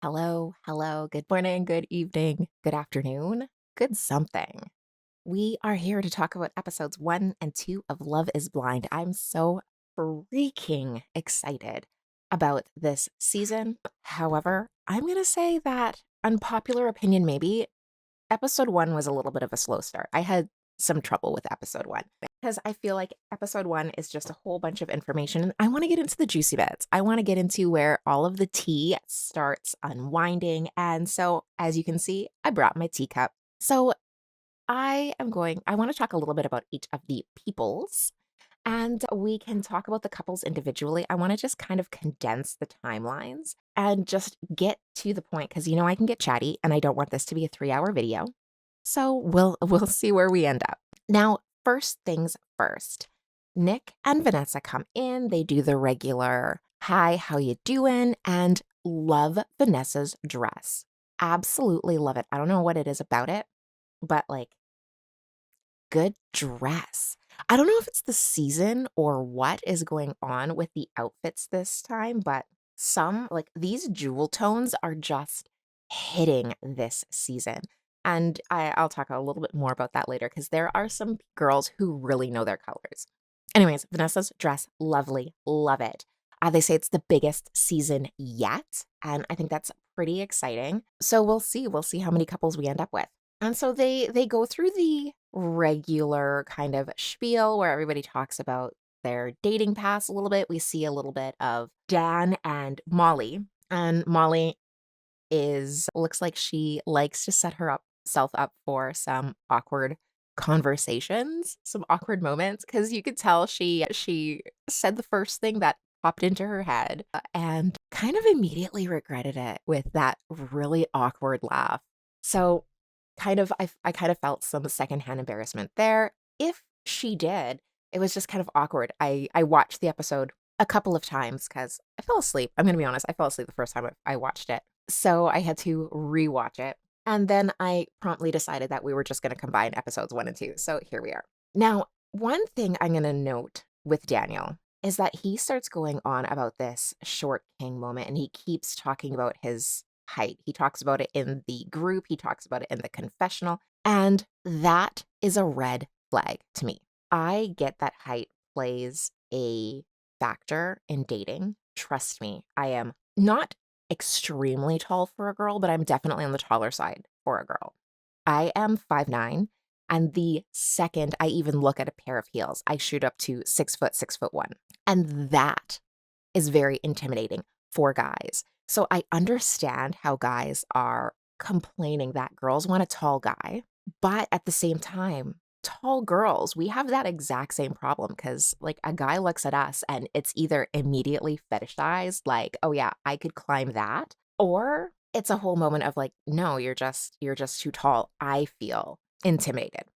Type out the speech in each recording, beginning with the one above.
Hello, hello, good morning, good evening, good afternoon, good something. We are here to talk about episodes 1 and 2 of Love is Blind. I'm so freaking excited about this season. However, I'm going to say that unpopular opinion, maybe episode 1 was a little bit of a slow start. I had some trouble with episode 1 because I feel like episode 1 is just a whole bunch of information, and I wanna get into the juicy bits. I wanna get into where all of the tea starts unwinding, and so, as you can see, I brought my teacup. So, I wanna talk a little bit about each of the peoples, and we can talk about the couples individually. I wanna just kind of condense the timelines and just get to the point because I can get chatty, and I don't want this to be a 3-hour video. So we'll see where we end up. Now, first things first. Nick and Vanessa come in, they do the regular, "Hi, how you doing?" and love Vanessa's dress. Absolutely love it. I don't know what it is about it, but, like, good dress. I don't know if it's the season or what is going on with the outfits this time, but these jewel tones are just hitting this season. And I'll talk a little bit more about that later because there are some girls who really know their colors. Anyways, Vanessa's dress, lovely, love it. They say it's the biggest season yet, and I think that's pretty exciting. So we'll see how many couples we end up with. And so they go through the regular kind of spiel where everybody talks about their dating past a little bit. We see a little bit of Dan and Molly. And Molly is looks like she likes to set her up self up for some awkward conversations, some awkward moments, because you could tell she said the first thing that popped into her head and kind of immediately regretted it with that really awkward laugh. So I kind of felt some secondhand embarrassment there. If she did, it was just kind of awkward. I watched the episode a couple of times because I fell asleep. I'm gonna be honest, I fell asleep the first time I watched it. So I had to rewatch it. And then I promptly decided that we were just gonna combine episodes 1 and 2. So here we are. Now, one thing I'm gonna note with Daniel is that he starts going on about this short king moment and he keeps talking about his height. He talks about it in the group, he talks about it in the confessional, and that is a red flag to me. I get that height plays a factor in dating. Trust me, I am not extremely tall for a girl, but I'm definitely on the taller side for a girl. I am 5'9", and the second I even look at a pair of heels, I shoot up to 6 foot, 6'1". And that is very intimidating for guys. So I understand how guys are complaining that girls want a tall guy, but at the same time, tall girls, we have that exact same problem because, like, a guy looks at us and it's either immediately fetishized, like, "Oh yeah, I could climb that," or it's a whole moment of like, "No, you're just too tall. I feel intimidated."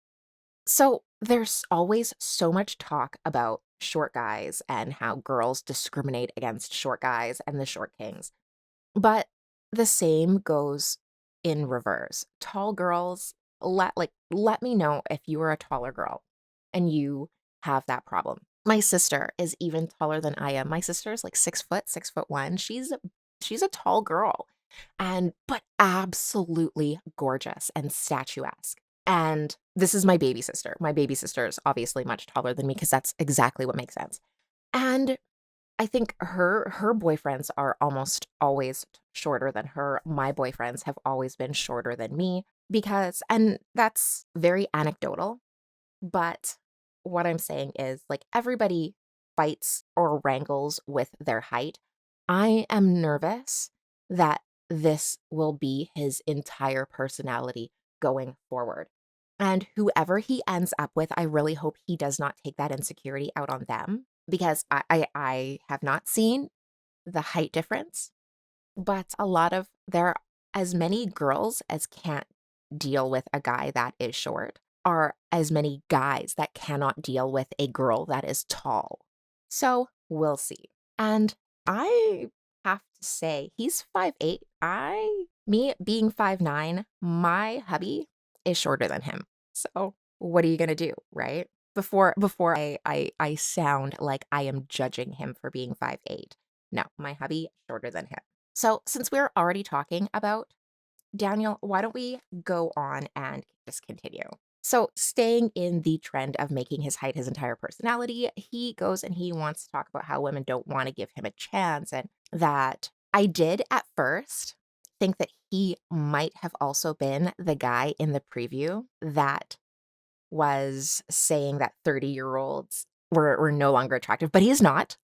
So there's always so much talk about short guys and how girls discriminate against short guys and the short kings. But the same goes in reverse. Tall girls, let me know if you are a taller girl and you have that problem. My sister is even taller than I am. My sister is like 6 foot, 6'1". She's a tall girl and but absolutely gorgeous and statuesque. And this is my baby sister. My baby sister is obviously much taller than me because that's exactly what makes sense. And I think her boyfriends are almost always shorter than her. My boyfriends have always been shorter than me because and that's very anecdotal, but what I'm saying is, like, everybody fights or wrangles with their height. I am nervous that this will be his entire personality going forward. And whoever he ends up with, I really hope he does not take that insecurity out on them because I have not seen the height difference, but there are as many girls as can't deal with a guy that is short are as many guys that cannot deal with a girl that is tall. So, we'll see. And I have to say, he's 5'8". Me being 5'9", my hubby is shorter than him. So, what are you gonna do, right? Before I sound like I am judging him for being 5'8". No, my hubby shorter than him. So, since we're already talking about Daniel, why don't we go on and just continue? So, staying in the trend of making his height his entire personality, he goes and he wants to talk about how women don't want to give him a chance. And that I did at first think that he might have also been the guy in the preview that was saying that 30-year-olds were no longer attractive, but he is not.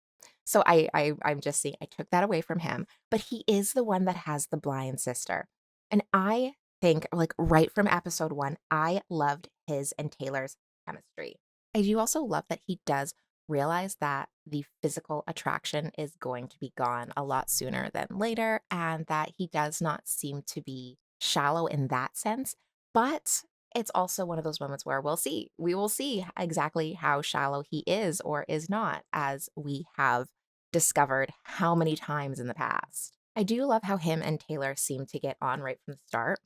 So I'm just saying I took that away from him, but he is the one that has the blind sister. And I think, like, right from episode 1, I loved his and Taylor's chemistry. I do also love that he does realize that the physical attraction is going to be gone a lot sooner than later, and that he does not seem to be shallow in that sense. But it's also one of those moments where we'll see. We will see exactly how shallow he is or is not, as we have discovered how many times in the past. I do love how him and Taylor seem to get on right from the start.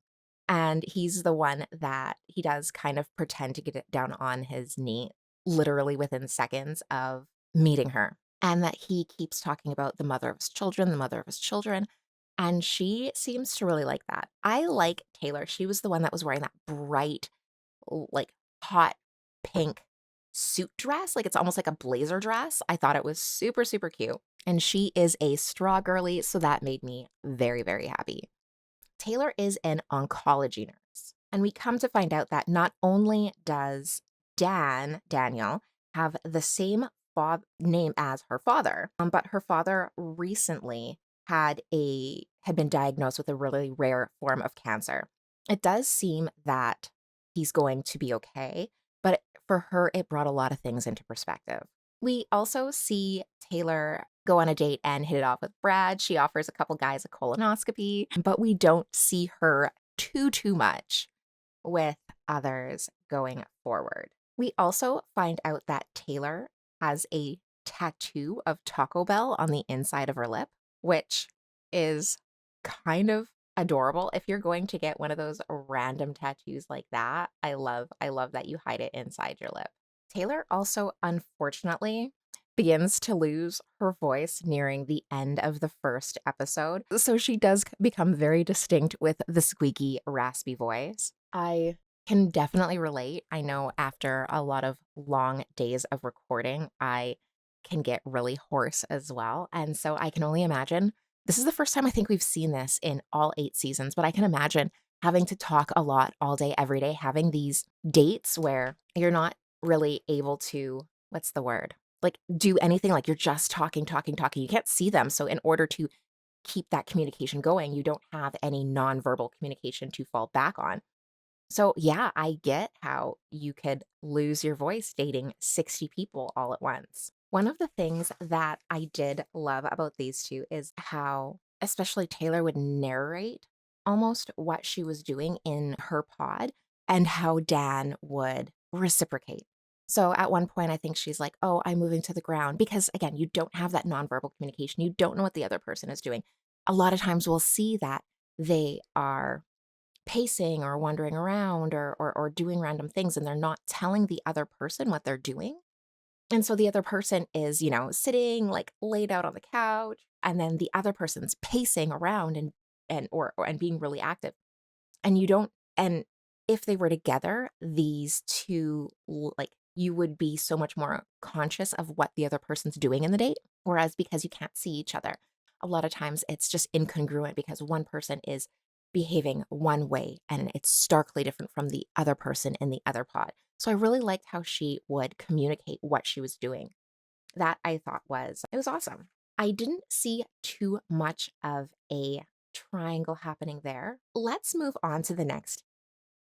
And he's the one that he does kind of pretend to get it down on his knee, literally within seconds of meeting her. And that he keeps talking about the mother of his children, the mother of his children. And she seems to really like that. I like Taylor. She was the one that was wearing that bright, like, hot pink suit dress. Like, it's almost like a blazer dress. I thought it was super, super cute. And she is a straw girly, so that made me very, very happy. Taylor is an oncology nurse. And we come to find out that not only does Daniel, have the same name as her father, but her father recently had been diagnosed with a really rare form of cancer. It does seem that he's going to be okay, but for her, it brought a lot of things into perspective. We also see Taylor go on a date and hit it off with Brad. She offers a couple guys a colonoscopy, but we don't see her too much with others going forward. We also find out that Taylor has a tattoo of Taco Bell on the inside of her lip, which is kind of adorable. If you're going to get one of those random tattoos like that, I love that you hide it inside your lip. Taylor also, unfortunately, begins to lose her voice nearing the end of the first episode. So she does become very distinct with the squeaky, raspy voice. I can definitely relate. I know after a lot of long days of recording, I can get really hoarse as well. And so I can only imagine. This is the first time I think we've seen this in all 8 seasons, but I can imagine having to talk a lot all day, every day, having these dates where you're not really able to, what's the word? Like, do anything, like you're just talking, talking, talking. You can't see them. So, in order to keep that communication going, you don't have any nonverbal communication to fall back on. So, yeah, I get how you could lose your voice dating 60 people all at once. One of the things that I did love about these two is how, especially Taylor, would narrate almost what she was doing in her pod and how Dan would reciprocate. So at one point, I think she's like, "Oh, I'm moving to the ground." Because again, you don't have that nonverbal communication. You don't know what the other person is doing. A lot of times we'll see that they are pacing or wandering around or doing random things, and they're not telling the other person what they're doing. And so the other person is, sitting like laid out on the couch, and then the other person's pacing around and being really active. And you don't and if they were together, these two, like, you would be so much more conscious of what the other person's doing in the date. Whereas because you can't see each other, a lot of times it's just incongruent because one person is behaving one way and it's starkly different from the other person in the other pod. So I really liked how she would communicate what she was doing. That I thought was awesome. I didn't see too much of a triangle happening there. Let's move on to the next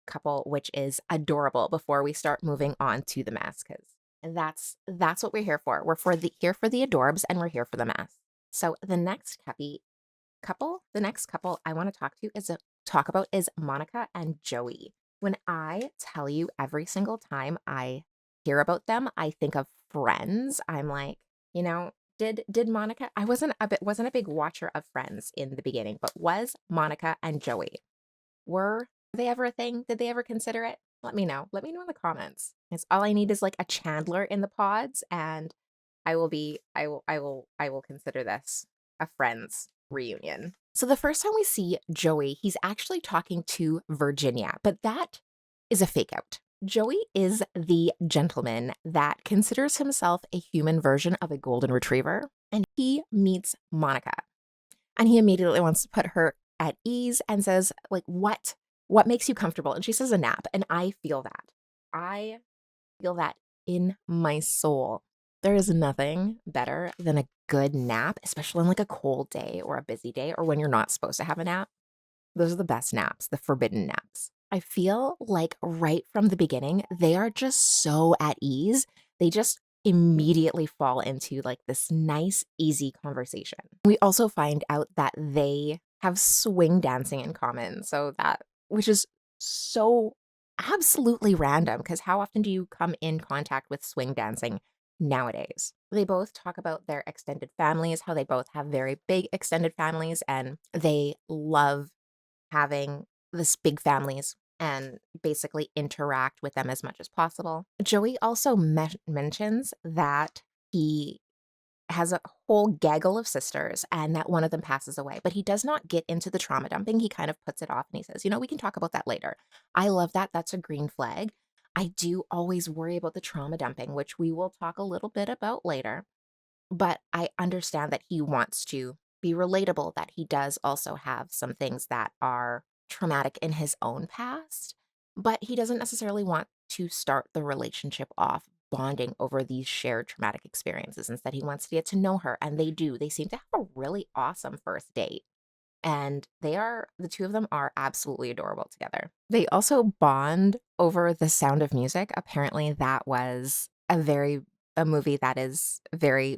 couple, which is adorable, before we start moving on to the mess, because that's what we're here for. We're here for the adorbs, and we're here for the mess. So the next couple I want to talk about is Monica and Joey. When I tell you, every single time I hear about them, I think of Friends. I'm like, did Monica? I wasn't a big watcher of Friends in the beginning, but was Monica and Joey, were they ever a thing? Did they ever consider it? Let me know. Let me know in the comments. It's all I need is like a Chandler in the pods, and I will consider this a Friends reunion. So the first time we see Joey, he's actually talking to Virginia, but that is a fake out. Joey is the gentleman that considers himself a human version of a golden retriever, and he meets Monica. And he immediately wants to put her at ease and says, like, what makes you comfortable? And she says a nap. And I feel that. I feel that in my soul. There is nothing better than a good nap, especially on like a cold day or a busy day or when you're not supposed to have a nap. Those are the best naps, the forbidden naps. I feel like right from the beginning, they are just so at ease. They just immediately fall into like this nice, easy conversation. We also find out that they have swing dancing in common. So that, which is so absolutely random because how often do you come in contact with swing dancing nowadays? They both talk about their extended families, how they both have very big extended families, and they love having this big families and basically interact with them as much as possible. Joey also mentions that he has a whole gaggle of sisters and that one of them passes away, but he does not get into the trauma dumping. He kind of puts it off and he says, we can talk about that later. I love that. That's a green flag. I do always worry about the trauma dumping, which we will talk a little bit about later. But I understand that he wants to be relatable, that he does also have some things that are traumatic in his own past, but he doesn't necessarily want to start the relationship off bonding over these shared traumatic experiences. Instead, he wants to get to know her, and they do. They seem to have a really awesome first date. And the two of them are absolutely adorable together. They also bond over The Sound of Music. Apparently, that was a movie that is very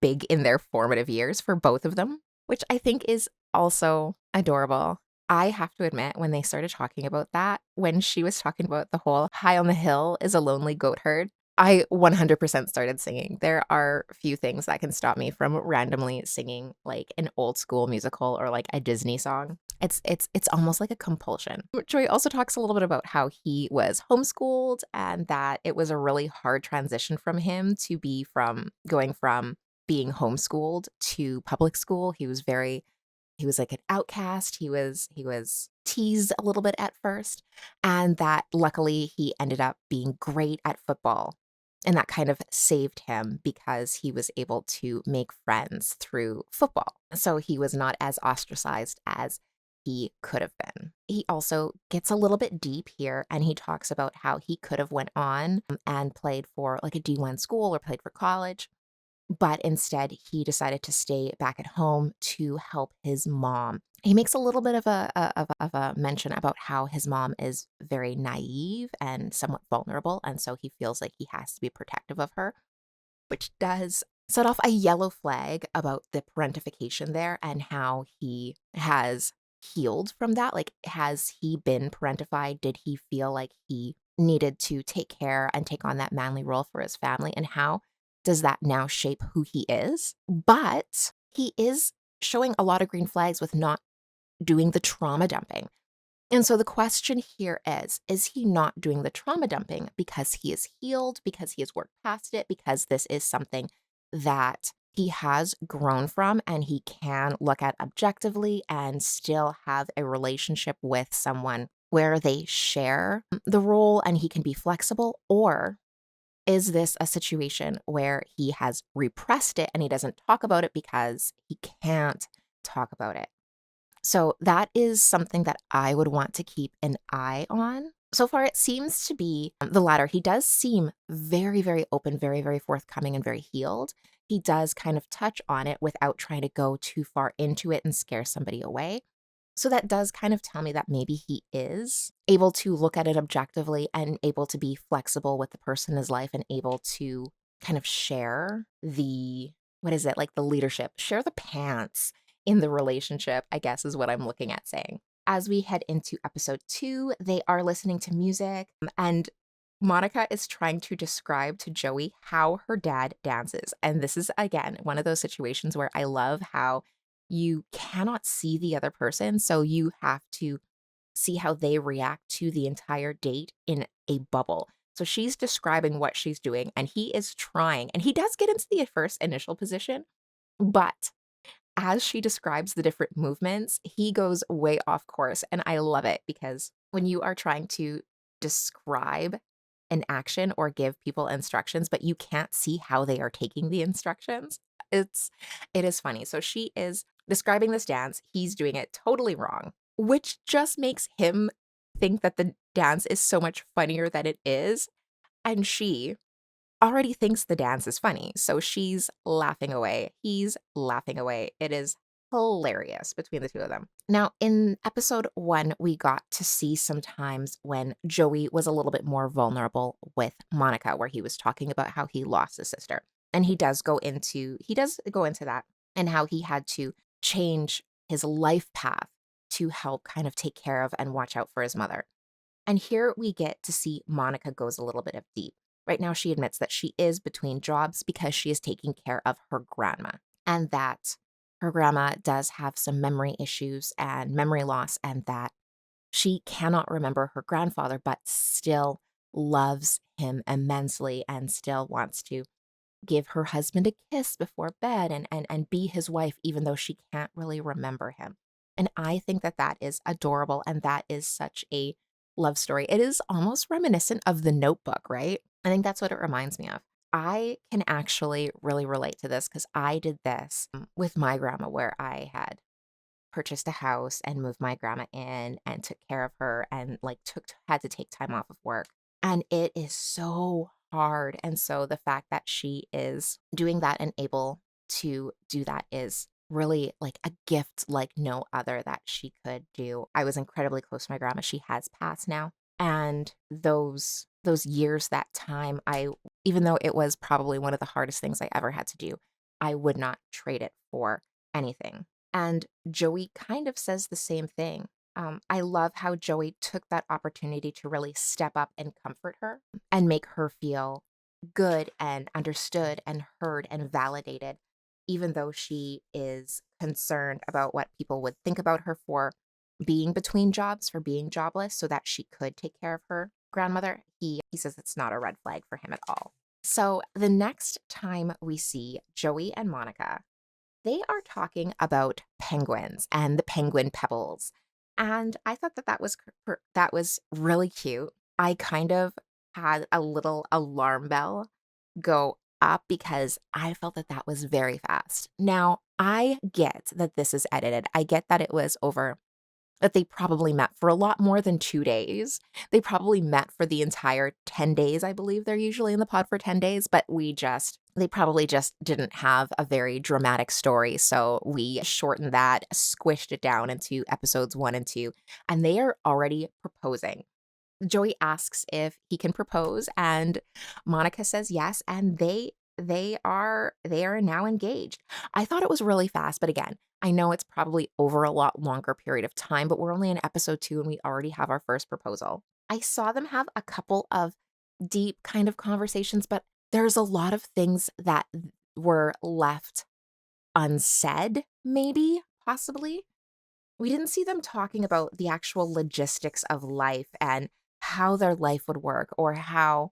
big in their formative years for both of them, which I think is also adorable. I have to admit, when they started talking about that, when she was talking about the whole high on the hill is a lonely goat herd, I 100% started singing. There are few things that can stop me from randomly singing like an old school musical or like a Disney song. It's almost like a compulsion. Joy also talks a little bit about how he was homeschooled and that it was a really hard transition from him to be from going from being homeschooled to public school. He was like an outcast. He was teased a little bit at first, and that luckily he ended up being great at football. And that kind of saved him because he was able to make friends through football. So he was not as ostracized as he could have been. He also gets a little bit deep here and he talks about how he could have went on and played for like a D1 school or played for college, but instead he decided to stay back at home to help his mom. He makes a little bit of a mention about how his mom is very naive and somewhat vulnerable, and so he feels like he has to be protective of her, which does set off a yellow flag about the parentification there and how he has healed from that. Like, has he been parentified? Did he feel like he needed to take care and take on that manly role for his family? And how does that now shape who he is? But he is showing a lot of green flags with not doing the trauma dumping. And so the question here is he not doing the trauma dumping because he is healed, because he has worked past it, because this is something that he has grown from and he can look at objectively and still have a relationship with someone where they share the role and he can be flexible? Or is this a situation where he has repressed it and he doesn't talk about it because he can't talk about it? So that is something that I would want to keep an eye on. So far, it seems to be the latter. He does seem very, very open, very, very forthcoming, and very healed. He does kind of touch on it without trying to go too far into it and scare somebody away. So that does kind of tell me that maybe he is able to look at it objectively and able to be flexible with the person in his life and able to kind of share what is it, like the leadership, share the pants in the relationship, I guess is what I'm looking at saying. As we head into episode 2, they are listening to music and Monica is trying to describe to Joey how her dad dances. And this is, again, one of those situations where I love how you cannot see the other person. So you have to see how they react to the entire date in a bubble. So she's describing what she's doing and he is trying. And he does get into the first initial position, but as she describes the different movements, he goes way off course, and I love it because when you are trying to describe an action or give people instructions, but you can't see how they are taking the instructions, it's it is funny. So she is describing this dance, he's doing it totally wrong, which just makes him think that the dance is so much funnier than it is, and she already thinks the dance is funny, so she's laughing away. He's laughing away. It is hilarious between the two of them. Now, in episode 1, we got to see some times when Joey was a little bit more vulnerable with Monica, where he was talking about how he lost his sister. And he does go into that and how he had to change his life path to help kind of take care of and watch out for his mother. And here we get to see Monica goes a little bit of deep. Right now, she admits that she is between jobs because she is taking care of her grandma and that her grandma does have some memory issues and memory loss, and that she cannot remember her grandfather, but still loves him immensely and still wants to give her husband a kiss before bed and be his wife, even though she can't really remember him. And I think that that is adorable, and that is such a love story. It is almost reminiscent of The Notebook, right? I think that's what it reminds me of. I can actually really relate to this because I did this with my grandma, where I had purchased a house and moved my grandma in and took care of her and like took had to take time off of work. And it is so hard. And so the fact that she is doing that and able to do that is really like a gift like no other that she could do. I was incredibly close to my grandma. She has passed now. And those years, that time, I even though it was probably one of the hardest things I ever had to do, I would not trade it for anything. And Joey kind of says the same thing. I love how Joey took that opportunity to really step up and comfort her and make her feel good and understood and heard and validated, even though she is concerned about what people would think about her for being between jobs, for being jobless, so that she could take care of her grandmother. He says it's not a red flag for him at all. So the next time we see Joey and Monica, they are talking about penguins and the penguin pebbles. And I thought that that was really cute. I kind of had a little alarm bell go up because I felt that that was very fast. Now, I get that this is edited. I get that it was over that they probably met for a lot more than 2 days. They probably met for the entire 10 days, I believe they're usually in the pod for 10 days, but they probably just didn't have a very dramatic story, so we shortened that, squished it down into episodes 1 and 2, and they are already proposing. Joey asks if he can propose, and Monica says yes, and they are now engaged. I thought it was really fast, but again, I know it's probably over a lot longer period of time, but we're only in episode 2 and we already have our first proposal. I saw them have a couple of deep kind of conversations, but there's a lot of things that were left unsaid, maybe, possibly. We didn't see them talking about the actual logistics of life and how their life would work or how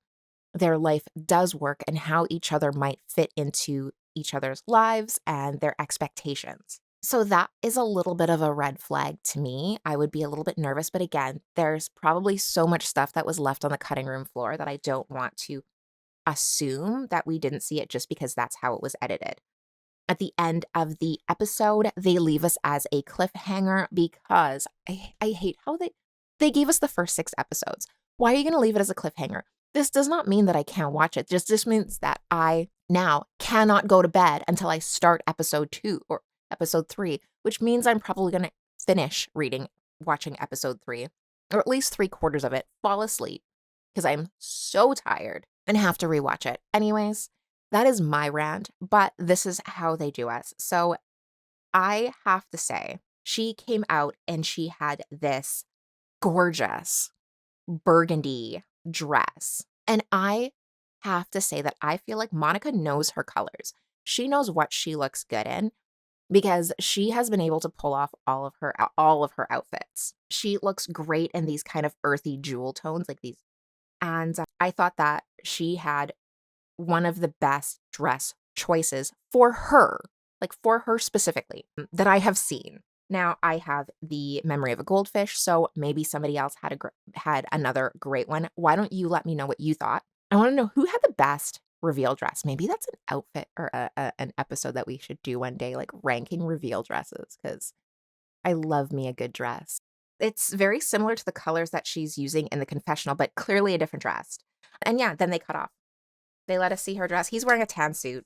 their life does work and how each other might fit into each other's lives and their expectations. So that is a little bit of a red flag to me. I would be a little bit nervous, but again, there's probably so much stuff that was left on the cutting room floor that I don't want to assume that we didn't see it just because that's how it was edited. At the end of the episode, they leave us as a cliffhanger because I hate how they gave us the first 6 episodes. Why are you going to leave it as a cliffhanger? This does not mean that I can't watch it. Just means that I now cannot go to bed until I start episode 2 or episode 3, which means I'm probably going to finish watching episode 3, or at least 3/4 of it, fall asleep because I'm so tired and have to rewatch it. Anyways, that is my rant, but this is how they do us. So I have to say, she came out and she had this gorgeous burgundy dress. And I have to say that I feel like Monica knows her colors. She knows what she looks good in because she has been able to pull off all of her outfits. She looks great in these kind of earthy jewel tones like these. And I thought that she had one of the best dress choices for her. like for her specifically, that I have seen. Now, I have the memory of a goldfish, so maybe somebody else had another great one. Why don't you let me know what you thought? I wanna know who had the best reveal dress. Maybe that's an outfit or an episode that we should do one day, like ranking reveal dresses, because I love me a good dress. It's very similar to the colors that she's using in the confessional, but clearly a different dress. And yeah, then they cut off. They let us see her dress. He's wearing a tan suit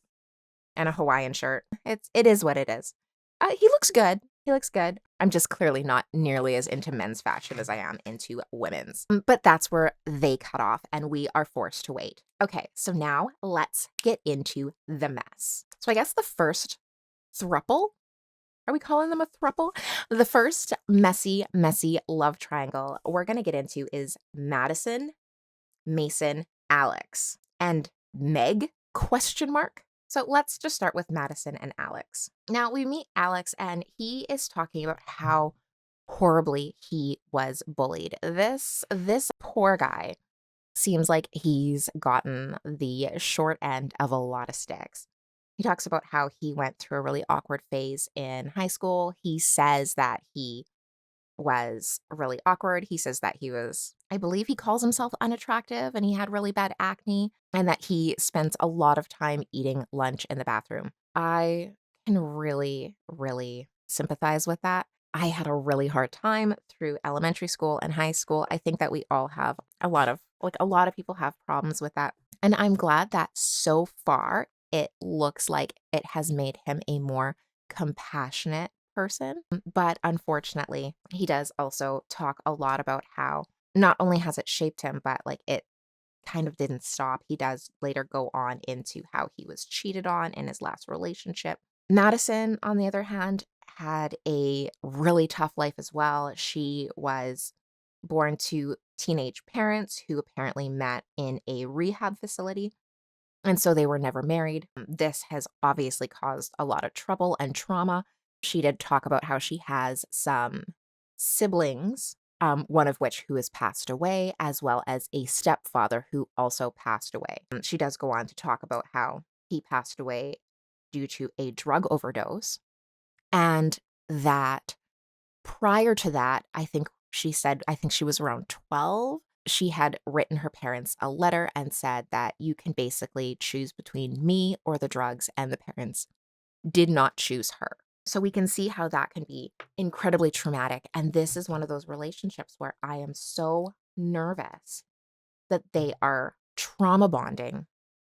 and a Hawaiian shirt. It is what it is. He looks good. He looks good. I'm just clearly not nearly as into men's fashion as I am into women's. But that's where they cut off and we are forced to wait. Okay, so now let's get into the mess. So I guess the first thruple, are we calling them a thruple? The first messy, messy love triangle we're going to get into is Madison, Mason, Alex, and Meg, question mark. So let's just start with Madison and Alex. Now we meet Alex and he is talking about how horribly he was bullied. This poor guy seems like he's gotten the short end of a lot of sticks. He talks about how he went through a really awkward phase in high school. He says that he was really awkward. He says that he was, I believe he calls himself unattractive and he had really bad acne and that he spends a lot of time eating lunch in the bathroom. I can really, really sympathize with that. I had a really hard time through elementary school and high school. I think that we all have a lot of people have problems with that. And I'm glad that so far it looks like it has made him a more compassionate person. But unfortunately, he does also talk a lot about how not only has it shaped him, but like it kind of didn't stop. He does later go on into how he was cheated on in his last relationship. Madison, on the other hand, had a really tough life as well. She was born to teenage parents who apparently met in a rehab facility. And so they were never married. This has obviously caused a lot of trouble and trauma. She did talk about how she has some siblings, one of which who has passed away, as well as a stepfather who also passed away. She does go on to talk about how he passed away due to a drug overdose, and that prior to that, I think she was around 12. She had written her parents a letter and said that you can basically choose between me or the drugs, and the parents did not choose her. So we can see how that can be incredibly traumatic. And this is one of those relationships where I am so nervous that they are trauma bonding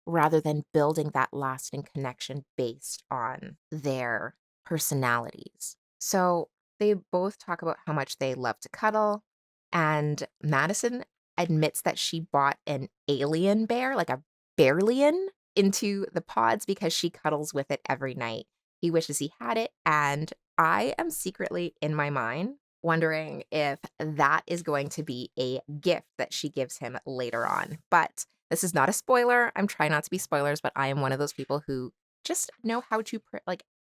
rather than building that lasting connection based on their personalities. So they both talk about how much they love to cuddle, and Madison admits that she bought an alien bear, like a bearlian, into the pods because she cuddles with it every night. He wishes he had it, and I am secretly in my mind wondering if that is going to be a gift that she gives him later on. But this is not a spoiler. I'm trying not to be spoilers, but I am one of those people who just know how to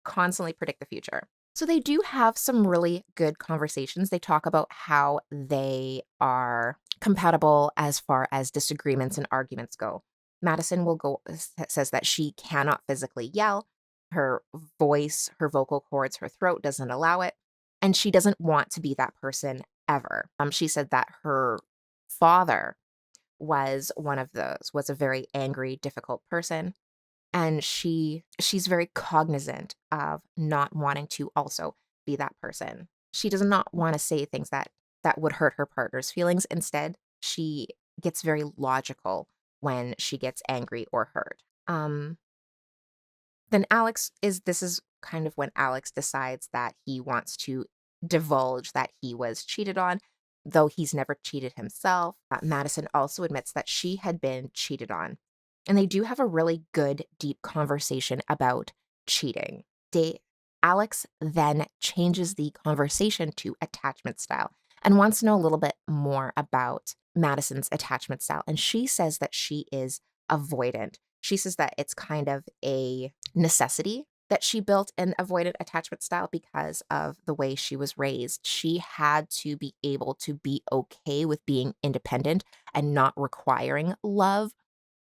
constantly predict the future. So they do have some really good conversations. They talk about how they are compatible as far as disagreements and arguments go. Madison says that she cannot physically yell. Her voice, her vocal cords, her throat doesn't allow it, and she doesn't want to be that person ever. She said that her father was one of those, was a very angry, difficult person, and she's very cognizant of not wanting to also be that person. She does not want to say things that would hurt her partner's feelings. Instead, she gets very logical when she gets angry or hurt. Then this is kind of when Alex decides that he wants to divulge that he was cheated on, though he's never cheated himself. Madison also admits that she had been cheated on. And they do have a really good, deep conversation about cheating. Alex then changes the conversation to attachment style and wants to know a little bit more about Madison's attachment style. And she says that she is avoidant. She says that it's kind of a necessity that she built an avoidant attachment style because of the way she was raised. She had to be able to be okay with being independent and not requiring love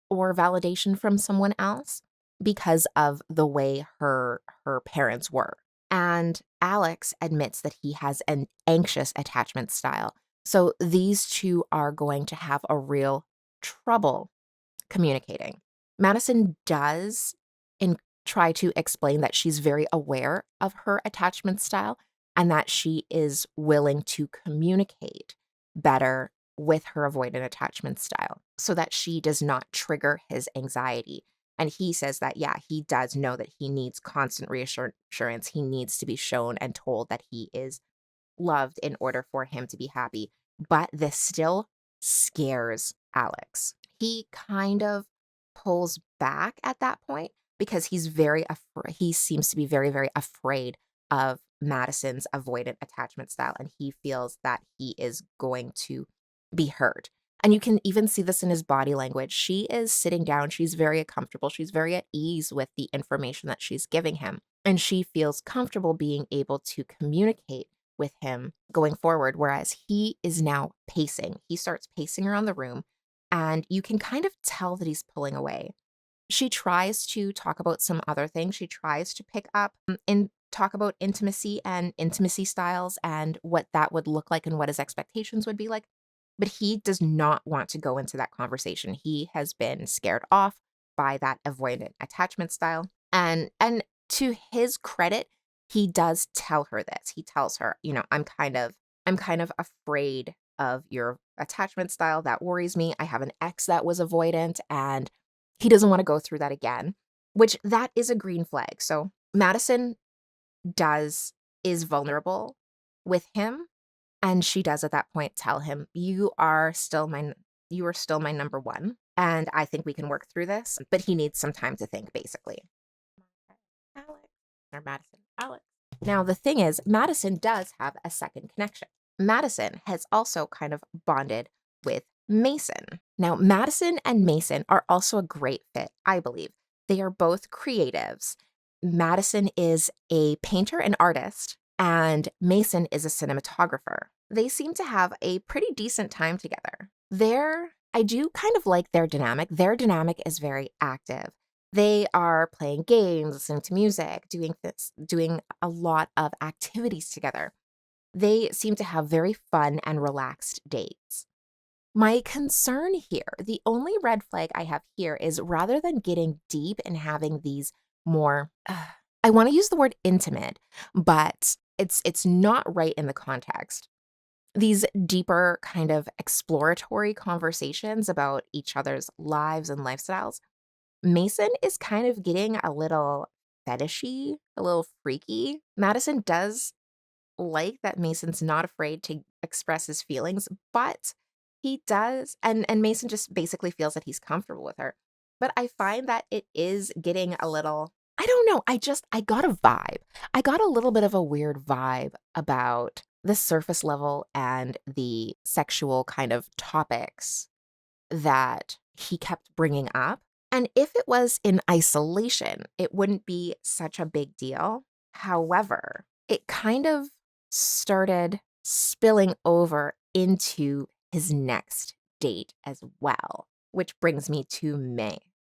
or validation from someone else. because of the way her parents were. And Alex admits that he has an anxious attachment style. So these two are going to have a real trouble communicating. Madison does in try to explain that she's very aware of her attachment style and that she is willing to communicate better with her avoidant attachment style so that she does not trigger his anxiety. And he says that, yeah, he does know that he needs constant reassurance. He needs to be shown and told that he is loved in order for him to be happy. But this still scares Alex. He kind of pulls back at that point because he seems to be very, very afraid of Madison's avoidant attachment style, and he feels that he is going to be hurt. And you can even see this in his body language. She is sitting down, she's very comfortable, she's very at ease with the information that she's giving him, and she feels comfortable being able to communicate with him going forward, whereas he is now pacing. He starts pacing around the room, and you can kind of tell that he's pulling away. She tries to talk about some other things. She tries to pick up and talk about intimacy and intimacy styles and what that would look like and what his expectations would be like. But he does not want to go into that conversation. He has been scared off by that avoidant attachment style. And to his credit, he does tell her this. He tells her, I'm kind of afraid of your attachment style. That worries me. I have an ex that was avoidant and he doesn't want to go through that again, which that is a green flag. So Madison does is vulnerable with him, and she does at that point tell him, you are still my number one, and I think we can work through this, but he needs some time to think, basically. Alex or Madison, Alex. Now, the thing is, Madison does have a second connection. Madison has also kind of bonded with Mason. Now, Madison and Mason are also a great fit, I believe. They are both creatives. Madison is a painter and artist, and Mason is a cinematographer. They seem to have a pretty decent time together. I do kind of like their dynamic. Their dynamic is very active. They are playing games, listening to music, doing a lot of activities together. They seem to have very fun and relaxed dates. My concern here, the only red flag I have here is rather than getting deep and having these more, I want to use the word intimate, but it's not right in the context. These deeper kind of exploratory conversations about each other's lives and lifestyles. Mason is kind of getting a little fetishy, a little freaky. Madison does like that Mason's not afraid to express his feelings, but he does and Mason just basically feels that he's comfortable with her. But I find that it is getting a little I don't know, I got a vibe. I got a little bit of a weird vibe about the surface level and the sexual kind of topics that he kept bringing up. And if it was in isolation, it wouldn't be such a big deal. However, it kind of started spilling over into his next date as well, which brings me to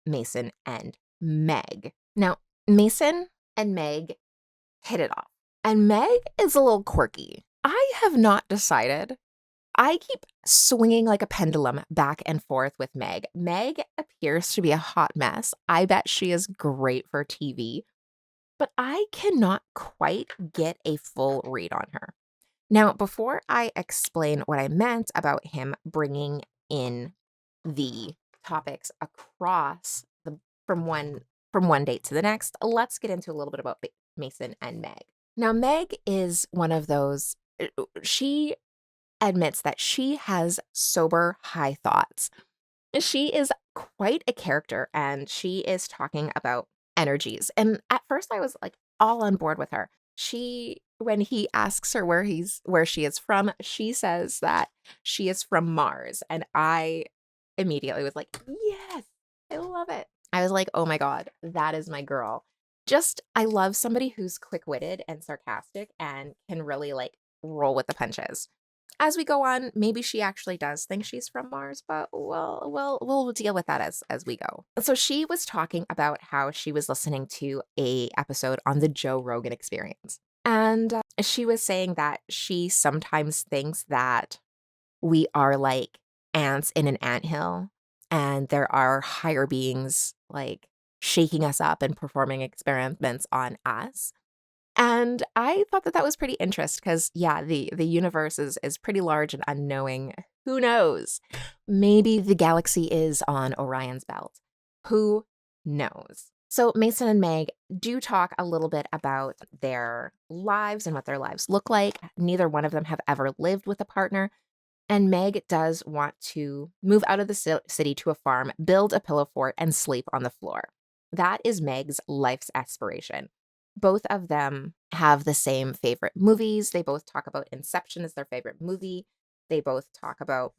Mason and Meg. Now, Mason and Meg hit it off, and Meg is a little quirky. I have not decided. I keep swinging like a pendulum back and forth with Meg. Meg appears to be a hot mess. I bet she is great for TV, but I cannot quite get a full read on her. Now, before I explain what I meant about him bringing in the topics across from one date to the next, let's get into a little bit about Mason and Meg. Now, Meg is one of those, she admits that she has sober high thoughts. She is quite a character and she is talking about energies. And at first I was like all on board with her. When he asks her where she is from, she says that she is from Mars. And I immediately was like, yes, I love it. I was like, oh my God, that is my girl. I love somebody who's quick-witted and sarcastic and can really like roll with the punches. As we go on, maybe she actually does think she's from Mars, but we'll deal with that as we go. So she was talking about how she was listening to a episode on the Joe Rogan Experience. And she was saying that she sometimes thinks that we are like ants in an anthill, and there are higher beings like shaking us up and performing experiments on us. And I thought that that was pretty interesting because, yeah, the universe is pretty large and unknowing. Who knows? Maybe the galaxy is on Orion's belt. Who knows? So Mason and Meg do talk a little bit about their lives and what their lives look like. Neither one of them have ever lived with a partner, and Meg does want to move out of the city to a farm, build a pillow fort, and sleep on the floor. That is Meg's life's aspiration. Both of them have the same favorite movies. They both talk about Inception as their favorite movie. They both talk about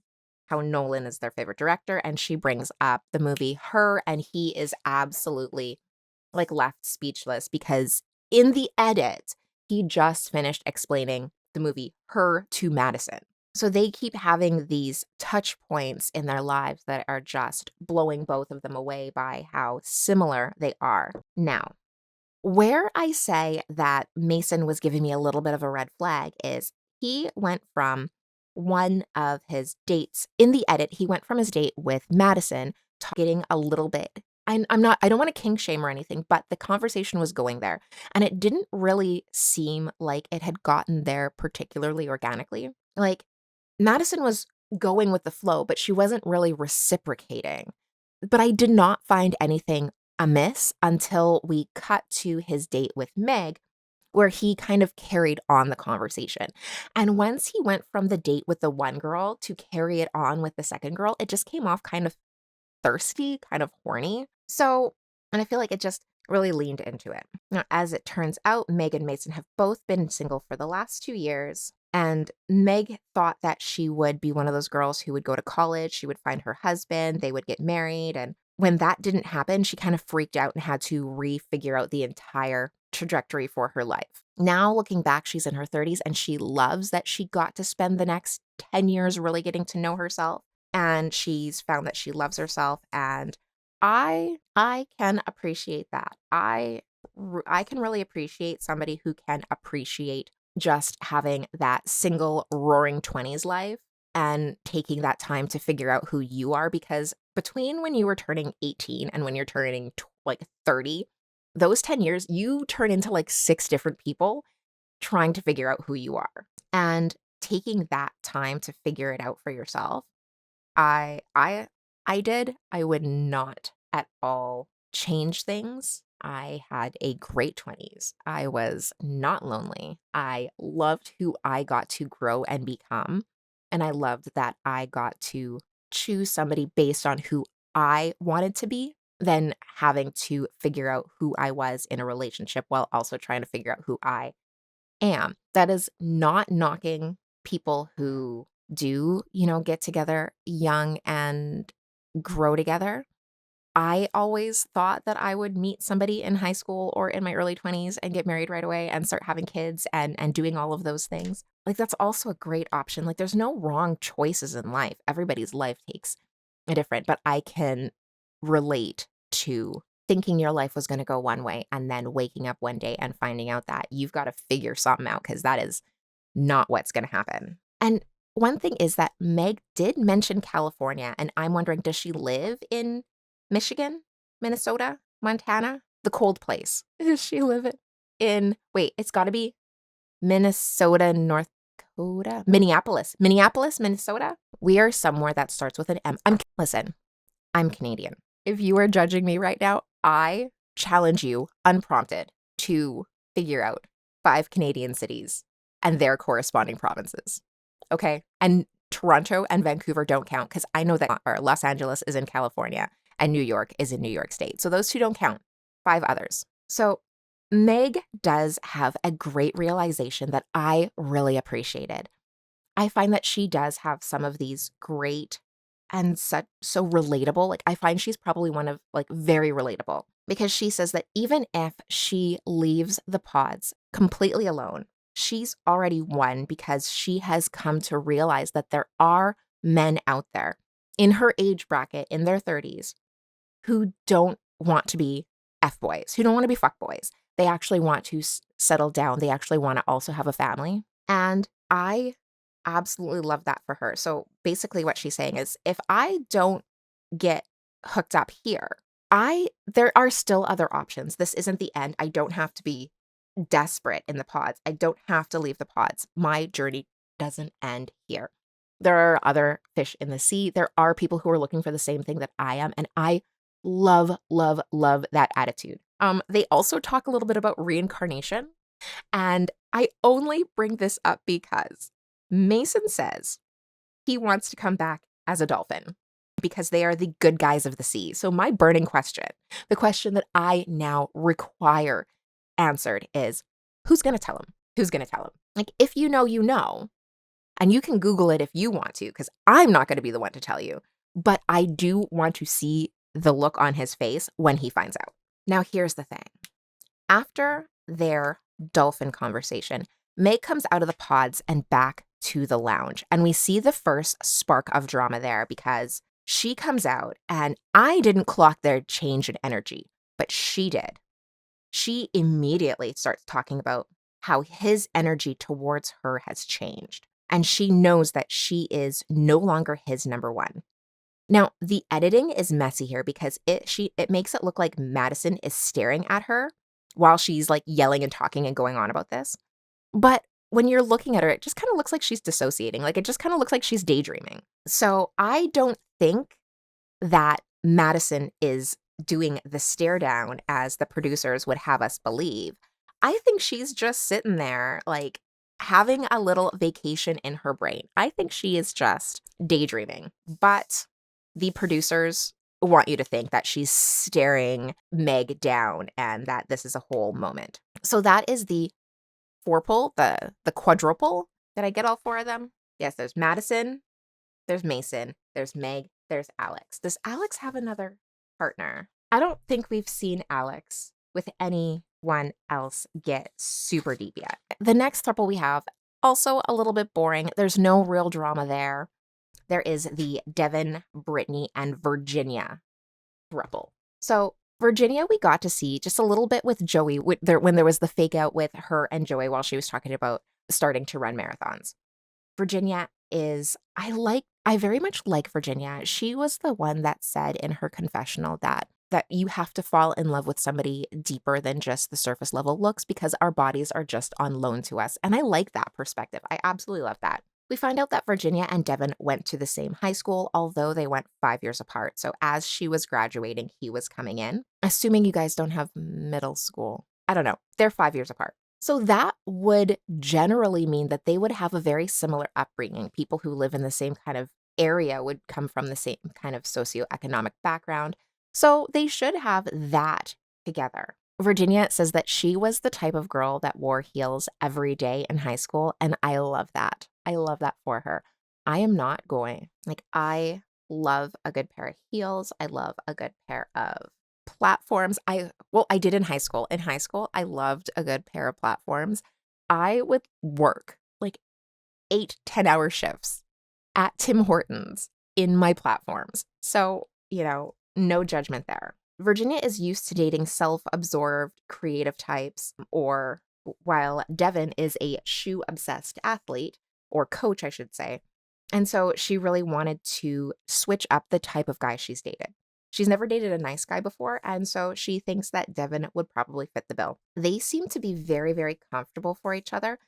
how Nolan is their favorite director, and she brings up the movie Her, and he is absolutely like left speechless because in the edit, he just finished explaining the movie Her to Madison. So they keep having these touch points in their lives that are just blowing both of them away by how similar they are. Now, where I say that Mason was giving me a little bit of a red flag is he went from one of his dates in the edit, he went from his date with Madison getting a little bit. I don't want to kink shame or anything, but the conversation was going there. And it didn't really seem like it had gotten there particularly organically. Like Madison was going with the flow, but she wasn't really reciprocating. But I did not find anything amiss until we cut to his date with Meg, where he kind of carried on the conversation. And once he went from the date with the one girl to carry it on with the second girl, it just came off kind of thirsty, kind of horny. So, and I feel like it just really leaned into it. Now, as it turns out, Meg and Mason have both been single for the last 2 years. And Meg thought that she would be one of those girls who would go to college, she would find her husband, they would get married. And when that didn't happen, she kind of freaked out and had to refigure out the entire trajectory for her life. Now, looking back, she's in her 30s and she loves that she got to spend the next 10 years really getting to know herself. And she's found that she loves herself. And I can appreciate that. I can really appreciate somebody who can appreciate just having that single roaring 20s life and taking that time to figure out who you are, because between when you were turning 18 and when you're turning like 30, those 10 years you turn into like six different people trying to figure out who you are. And taking that time to figure it out for yourself, I I I did. I would not at all change things. I had a great 20s. I was not lonely. I loved who I got to grow and become. And I loved that I got to choose somebody based on who I wanted to be, than having to figure out who I was in a relationship while also trying to figure out who I am. That is not knocking people who do, get together young and grow together. I always thought that I would meet somebody in high school or in my early 20s and get married right away and start having kids and doing all of those things. Like that's also a great option. Like there's no wrong choices in life. Everybody's life takes a different, but I can relate to thinking your life was going to go one way and then waking up one day and finding out that you've got to figure something out because that is not what's going to happen. And one thing is that Meg did mention California, and I'm wondering, does she live in Michigan, Minnesota, Montana? The cold place. Does she live wait, it's got to be Minnesota, North Dakota, Minneapolis, Minnesota. We are somewhere that starts with an M. Listen, I'm Canadian. If you are judging me right now, I challenge you unprompted to figure out 5 Canadian cities and their corresponding provinces. Okay? And Toronto and Vancouver don't count because I know that Los Angeles is in California and New York is in New York State. So those two don't count. 5 others. So Meg does have a great realization that I really appreciated. I find that she does have some of these great and so relatable. Like I find she's probably one of like very relatable, because she says that even if she leaves the pods completely alone, she's already won because she has come to realize that there are men out there in her age bracket, in their 30s, who don't want to be F boys, who don't want to be fuck boys. They actually want to settle down. They actually want to also have a family. And I absolutely love that for her. So basically, what she's saying is if I don't get hooked up here, there are still other options. This isn't the end. I don't have to be desperate in the pods. I don't have to leave the pods. My journey doesn't end here. There are other fish in the sea. There are people who are looking for the same thing that I am. And I love, love, love that attitude. They also talk a little bit about reincarnation. And I only bring this up because Mason says he wants to come back as a dolphin because they are the good guys of the sea. So my burning question, the question that I now require answered is, who's going to tell him? Who's going to tell him? Like, if you know, you know, and you can Google it if you want to, because I'm not going to be the one to tell you, but I do want to see the look on his face when he finds out. Now, here's the thing. After their dolphin conversation, Meg comes out of the pods and back to the lounge, and we see the first spark of drama there because she comes out, and I didn't clock their change in energy, but she did. She immediately starts talking about how his energy towards her has changed, and she knows that she is no longer his number one. Now, the editing is messy here because it makes it look like Madison is staring at her while she's like yelling and talking and going on about this. But when you're looking at her, it just kind of looks like she's dissociating. Like it just kind of looks like she's daydreaming. So I don't think that Madison is doing the stare down as the producers would have us believe. I think she's just sitting there like having a little vacation in her brain. I think she is just daydreaming. But the producers want you to think that she's staring Meg down and that this is a whole moment. So that is the fourple, the quadruple. Did I get all four of them? Yes, there's Madison, there's Mason, there's Meg, there's Alex. Does Alex have another partner? I don't think we've seen Alex with anyone else get super deep yet. The next throuple we have, also a little bit boring. There's no real drama there. There is the Devin, Brittany, and Virginia throuple. So Virginia, we got to see just a little bit with Joey when there was the fake out with her and Joey while she was talking about starting to run marathons. Virginia is, I very much like Virginia. She was the one that said in her confessional that you have to fall in love with somebody deeper than just the surface level looks because our bodies are just on loan to us. And I like that perspective. I absolutely love that. We find out that Virginia and Devin went to the same high school, although they went 5 years apart. So as she was graduating, he was coming in. Assuming you guys don't have middle school. I don't know. They're 5 years apart. So that would generally mean that they would have a very similar upbringing. People who live in the same kind of area would come from the same kind of socioeconomic background. So they should have that together. Virginia says that she was the type of girl that wore heels every day in high school, and I love that. I love that for her. I am not going. Like, I love a good pair of heels. I love a good pair of platforms. I did in high school. In high school, I loved a good pair of platforms. I would work like 8-10 hour shifts at Tim Hortons in my platforms. So, no judgment there. Virginia is used to dating self-absorbed creative types, while Devin is a shoe-obsessed athlete, or coach, I should say. And so she really wanted to switch up the type of guy she's dated. She's never dated a nice guy before, and so she thinks that Devin would probably fit the bill. They seem to be very, very comfortable for each other,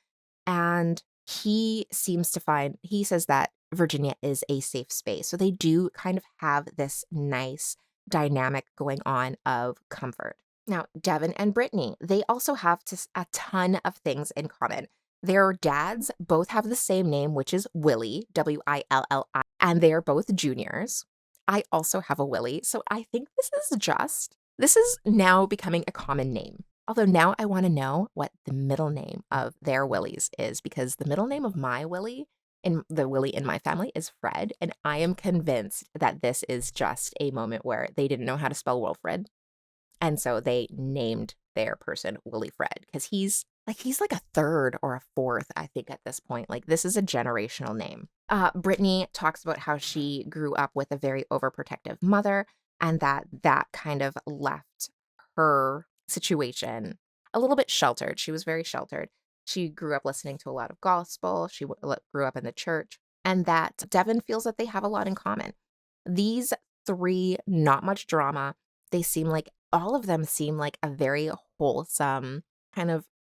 and he says that Virginia is a safe space. So they do kind of have this nice dynamic going on of comfort. Now, Devin and Brittany, they also have a ton of things in common. Their dads both have the same name, which is Willie, Willi, and they are both juniors. I also have a Willie, so I think this is now becoming a common name. Although now I want to know what the middle name of their Willies is, because the middle name of my Willie, the Willie in my family, is Fred, and I am convinced that this is just a moment where they didn't know how to spell Wilfred, and so they named their person, Willie Fred, because he's like a third or a fourth, I think, at this point. Like, this is a generational name. Brittany talks about how she grew up with a very overprotective mother and that kind of left her situation a little bit sheltered. She was very sheltered. She grew up listening to a lot of gospel. She grew up in the church, and that Devin feels that they have a lot in common. These three, not much drama. All of them seem like a very wholesome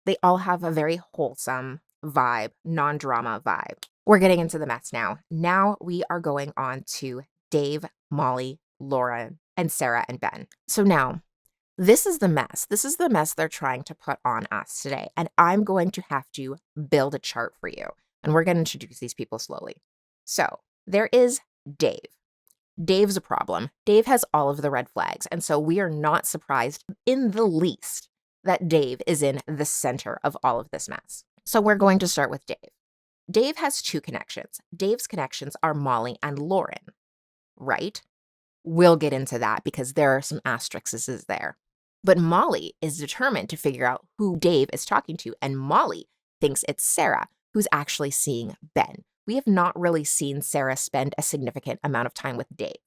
they all have a very wholesome vibe, non-drama vibe. We're getting into the mess now. Now we are going on to Dave, Molly, Lauren, and Sarah and Ben. So now, this is the mess. This is the mess they're trying to put on us today. And I'm going to have to build a chart for you. And we're going to introduce these people slowly. So there is Dave. Dave's a problem. Dave has all of the red flags. And so we are not surprised in the least that Dave is in the center of all of this mess. So we're going to start with Dave. Dave has two connections. Dave's connections are Molly and Lauren, right? We'll get into that because there are some asterisks there. But Molly is determined to figure out who Dave is talking to, and Molly thinks it's Sarah, who's actually seeing Ben. We have not really seen Sarah spend a significant amount of time with Dave.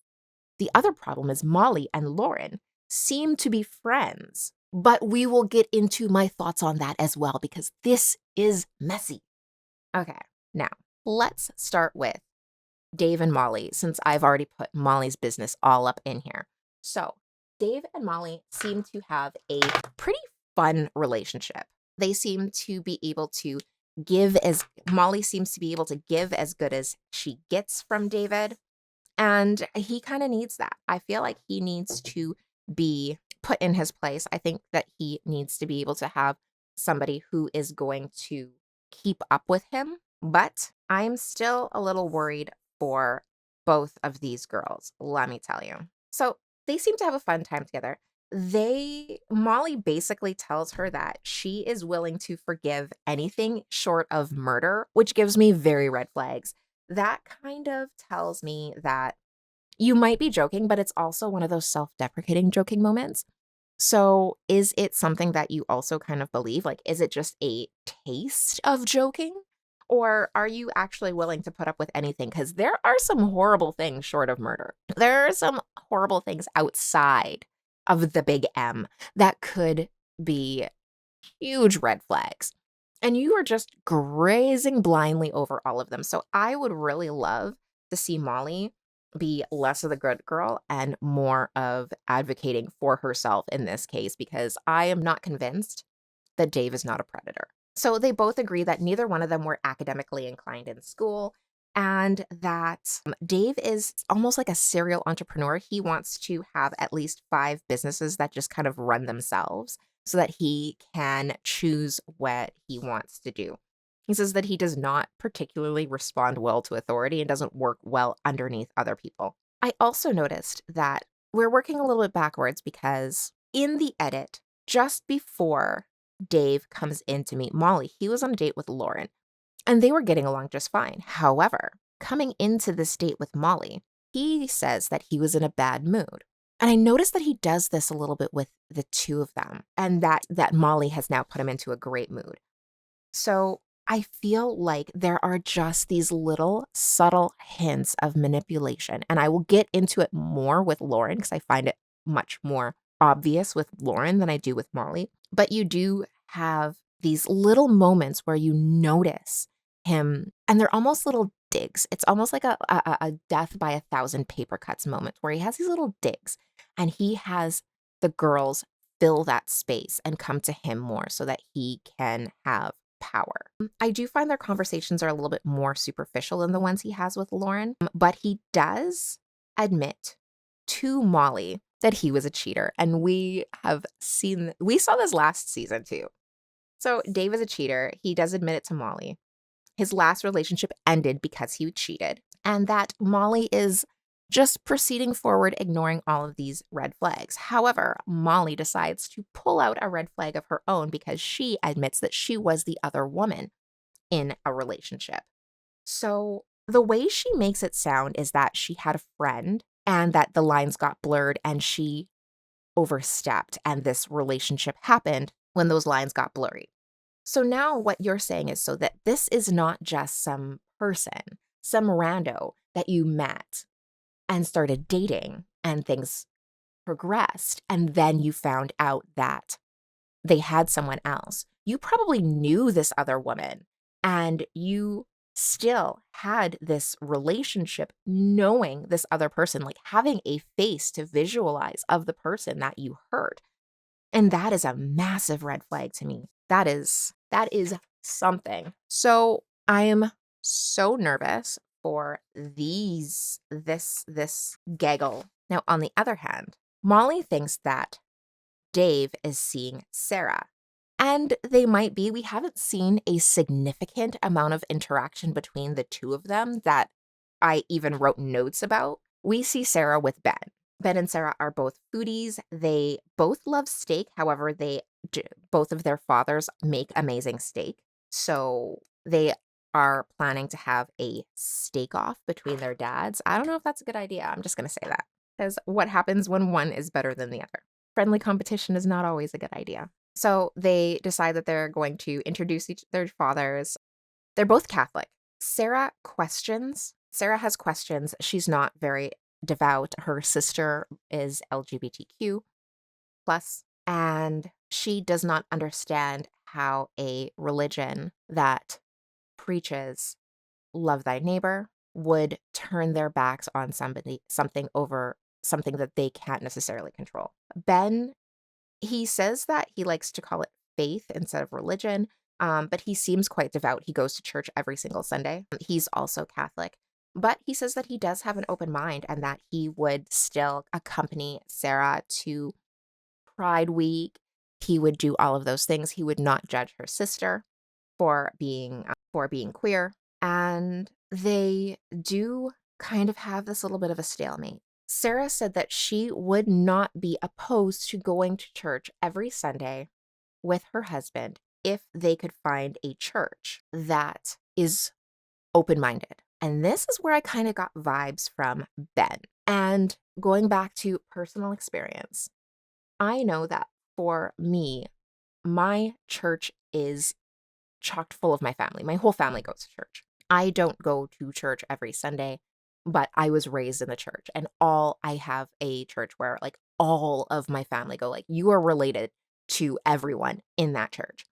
The other problem is Molly and Lauren seem to be friends, but we will get into my thoughts on that as well because this is messy. Okay, now let's start with Dave and Molly, since I've already put Molly's business all up in here. So Dave and Molly seem to have a pretty fun relationship. They seem to be able to Molly seems to be able to give as good as she gets from David. And he kind of needs that. I feel like he needs to be put in his place. I think that he needs to be able to have somebody who is going to keep up with him. But I'm still a little worried for both of these girls, let me tell you. So they seem to have a fun time together. Molly basically tells her that she is willing to forgive anything short of murder, which gives me very red flags. That kind of tells me that you might be joking, but it's also one of those self-deprecating joking moments. So is it something that you also kind of believe? Like, is it just a taste of joking? Or are you actually willing to put up with anything? Because there are some horrible things short of murder. There are some horrible things outside of the big M that could be huge red flags. And you are just grazing blindly over all of them. So I would really love to see Molly be less of the good girl and more of advocating for herself in this case, because I am not convinced that Dave is not a predator. So they both agree that neither one of them were academically inclined in school, and that Dave is almost like a serial entrepreneur. He wants to have at least 5 businesses that just kind of run themselves so that he can choose what he wants to do. He says that he does not particularly respond well to authority and doesn't work well underneath other people. I also noticed that we're working a little bit backwards because in the edit, just before Dave comes in to meet Molly, he was on a date with Lauren, and they were getting along just fine. However, coming into this date with Molly, he says that he was in a bad mood. And I noticed that he does this a little bit with the two of them, and that Molly has now put him into a great mood. So I feel like there are just these little subtle hints of manipulation, and I will get into it more with Lauren because I find it much more obvious with Lauren than I do with Molly. But you do have these little moments where you notice him, and they're almost little digs. It's almost like a death by 1,000 paper cuts moment where he has these little digs, and he has the girls fill that space and come to him more so that he can have power. I do find their conversations are a little bit more superficial than the ones he has with Lauren, but he does admit to Molly that he was a cheater. And we saw this last season too. So Dave is a cheater. He does admit it to Molly. His last relationship ended because he cheated, and that Molly is just proceeding forward, ignoring all of these red flags. However, Molly decides to pull out a red flag of her own because she admits that she was the other woman in a relationship. So the way she makes it sound is that she had a friend and that the lines got blurred and she overstepped and this relationship happened when those lines got blurry. So now what you're saying is so that this is not just some person, some rando that you met and started dating and things progressed, and then you found out that they had someone else. You probably knew this other woman and you still had this relationship knowing this other person, like having a face to visualize of the person that you hurt. And that is a massive red flag to me. That is something. So I am so nervous for this gaggle. Now, on the other hand, Molly thinks that Dave is seeing Sarah. And they might be. We haven't seen a significant amount of interaction between the two of them that I even wrote notes about. We see Sarah with Ben. Ben and Sarah are both foodies. They both love steak. However, both of their fathers make amazing steak. So they are planning to have a steak off between their dads. I don't know if that's a good idea. I'm just going to say that. Because what happens when one is better than the other? Friendly competition is not always a good idea. So they decide that they're going to introduce their fathers. They're both Catholic. Sarah has questions. She's not very devout. Her sister is LGBTQ plus, and she does not understand how a religion that preaches love thy neighbor would turn their backs on something over something that they can't necessarily control. Ben, he says that he likes to call it faith instead of religion, but he seems quite devout. He goes to church every single Sunday. He's also Catholic, but he says that he does have an open mind and that he would still accompany Sarah to Pride Week. He would do all of those things. He would not judge her sister for being queer, and they do kind of have this little bit of a stalemate. Sarah said that she would not be opposed to going to church every Sunday with her husband if they could find a church that is open-minded. And this is where I kind of got vibes from Ben. And going back to personal experience, I know that for me, my church is chocked full of my family. My whole family goes to church. I don't go to church every Sunday, but I was raised in the church, and I have a church where like all of my family go, like you are related to everyone in that church.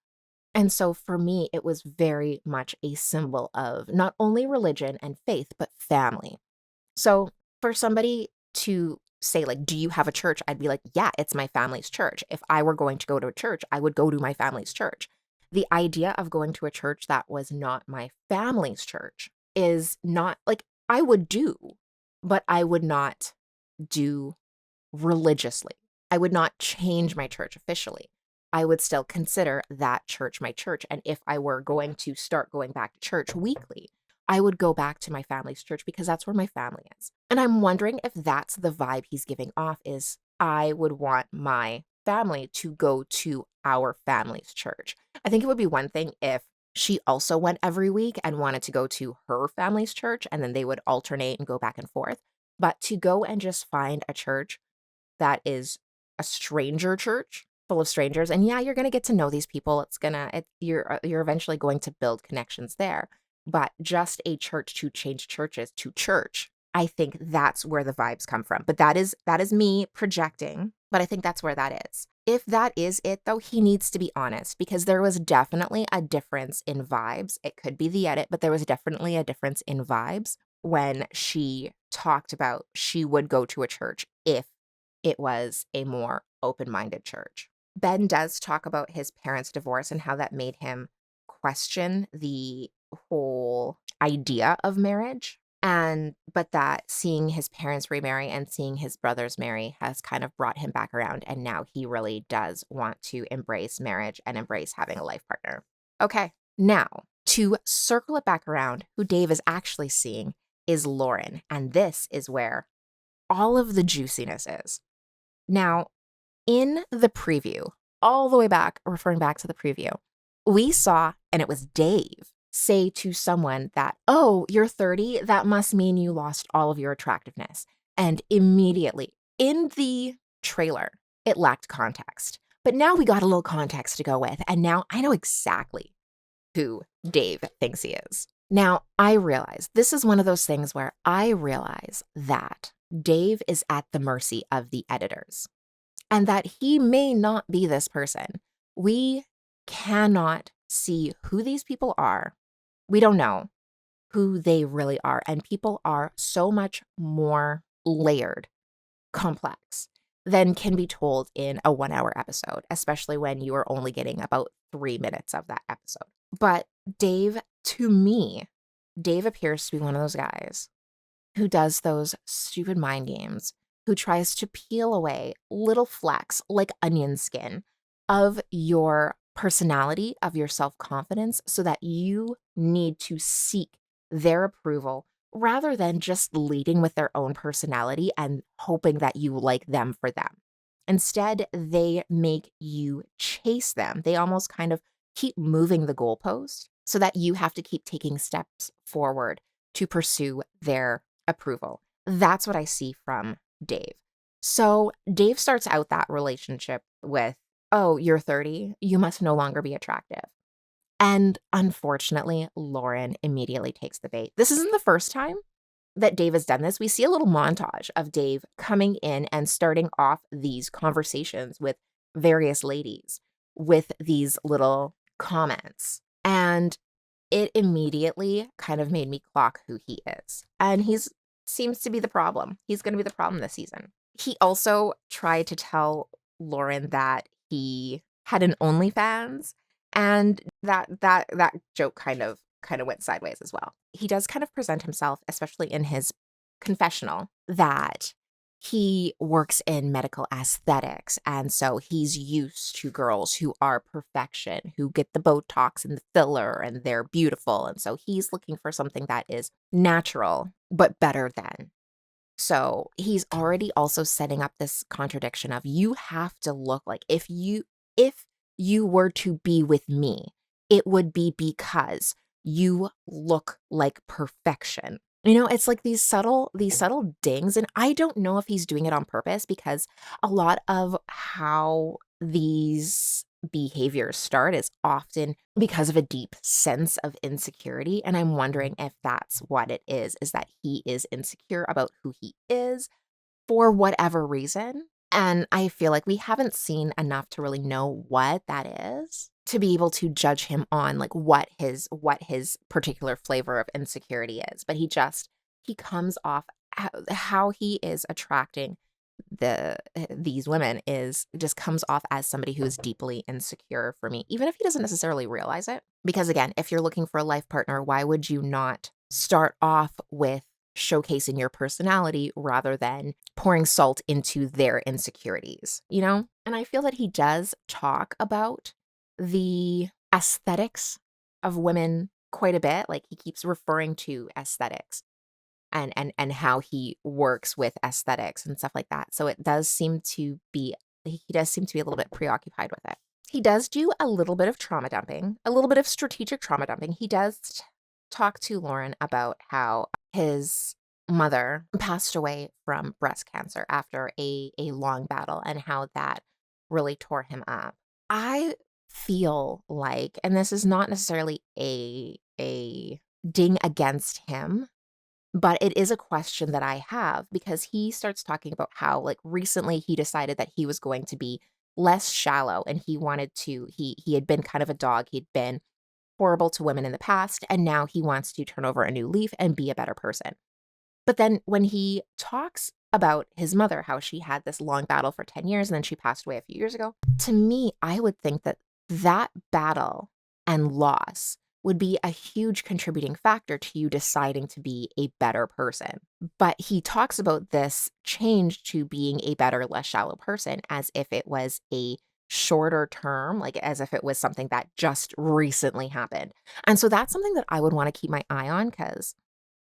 And so for me, it was very much a symbol of not only religion and faith, but family. So for somebody to say like, do you have a church? I'd be like, yeah, it's my family's church. If I were going to go to a church, I would go to my family's church. The idea of going to a church that was not my family's church is not like I would do, but I would not do religiously. I would not change my church officially. I would still consider that church my church. And if I were going to start going back to church weekly, I would go back to my family's church because that's where my family is. And I'm wondering if that's the vibe he's giving off is I would want my family to go to our family's church. I think it would be one thing if she also went every week and wanted to go to her family's church and then they would alternate and go back and forth. But to go and just find a church that is a stranger church full of strangers, and yeah, you're going to get to know these people. You're eventually going to build connections there. But just a church to change churches to church, I think that's where the vibes come from. But that is me projecting, but I think that's where that is. If that is it, though, he needs to be honest because there was definitely a difference in vibes. It could be the edit, but there was definitely a difference in vibes when she talked about she would go to a church if it was a more open-minded church. Ben does talk about his parents' divorce and how that made him question the whole idea of marriage. But that seeing his parents remarry and seeing his brothers marry has kind of brought him back around. And now he really does want to embrace marriage and embrace having a life partner. Okay, now to circle it back around, who Dave is actually seeing is Lauren. And this is where all of the juiciness is. Now, in the preview, all the way back, referring back to the preview, we saw, and it was Dave, say to someone that, oh, you're 30, that must mean you lost all of your attractiveness. And immediately in the trailer, it lacked context. But now we got a little context to go with, and now I know exactly who Dave thinks he is. Now, I realize this is one of those things where I realize that Dave is at the mercy of the editors and that he may not be this person. We cannot see who these people are. We don't know who they really are. And people are so much more layered, complex than can be told in a 1 hour episode, especially when you are only getting about 3 minutes of that episode. But Dave, to me, Dave appears to be one of those guys who does those stupid mind games, who tries to peel away little flecks like onion skin of your personality, of your self-confidence, so that you need to seek their approval rather than just leading with their own personality and hoping that you like them for them. Instead, they make you chase them. They almost kind of keep moving the goalpost so that you have to keep taking steps forward to pursue their approval. That's what I see from Dave. So Dave starts out that relationship with, oh, you're 30, you must no longer be attractive. And unfortunately, Lauren immediately takes the bait. This isn't the first time that Dave has done this. We see a little montage of Dave coming in and starting off these conversations with various ladies with these little comments. And it immediately kind of made me clock who he is. And he's seems to be the problem. He's going to be the problem this season. He also tried to tell Lauren that he had an OnlyFans, and that joke kind of went sideways as well. He does kind of present himself, especially in his confessional, that he works in medical aesthetics, and so he's used to girls who are perfection, who get the Botox and the filler, and they're beautiful, and so he's looking for something that is natural, but better than. So he's already also setting up this contradiction of you have to look like if you were to be with me, it would be because you look like perfection. It's like these subtle dings, and I don't know if he's doing it on purpose because a lot of how these behaviors start is often because of a deep sense of insecurity, and I'm wondering if that's what it is that he is insecure about who he is for whatever reason. And I feel like we haven't seen enough to really know what that is to be able to judge him on like what his particular flavor of insecurity is. But he comes off how he is attracting these women is just comes off as somebody who is deeply insecure for me, even if he doesn't necessarily realize it. Because again, if you're looking for a life partner, why would you not start off with showcasing your personality rather than pouring salt into their insecurities, And I feel that he does talk about the aesthetics of women quite a bit. Like he keeps referring to aesthetics and how he works with aesthetics and stuff like that. So he does seem to be a little bit preoccupied with it. He does do a little bit of trauma dumping, a little bit of strategic trauma dumping. He does talk to Lauren about how his mother passed away from breast cancer after a long battle and how that really tore him up. I feel like, and this is not necessarily a ding against him, but it is a question that I have because he starts talking about how like recently he decided that he was going to be less shallow and he had been kind of a dog. He'd been horrible to women in the past, and now he wants to turn over a new leaf and be a better person. But then when he talks about his mother, how she had this long battle for 10 years and then she passed away a few years ago, to me, I would think that that battle and loss would be a huge contributing factor to you deciding to be a better person. But he talks about this change to being a better, less shallow person as if it was a shorter term, like as if it was something that just recently happened. And so that's something that I would want to keep my eye on because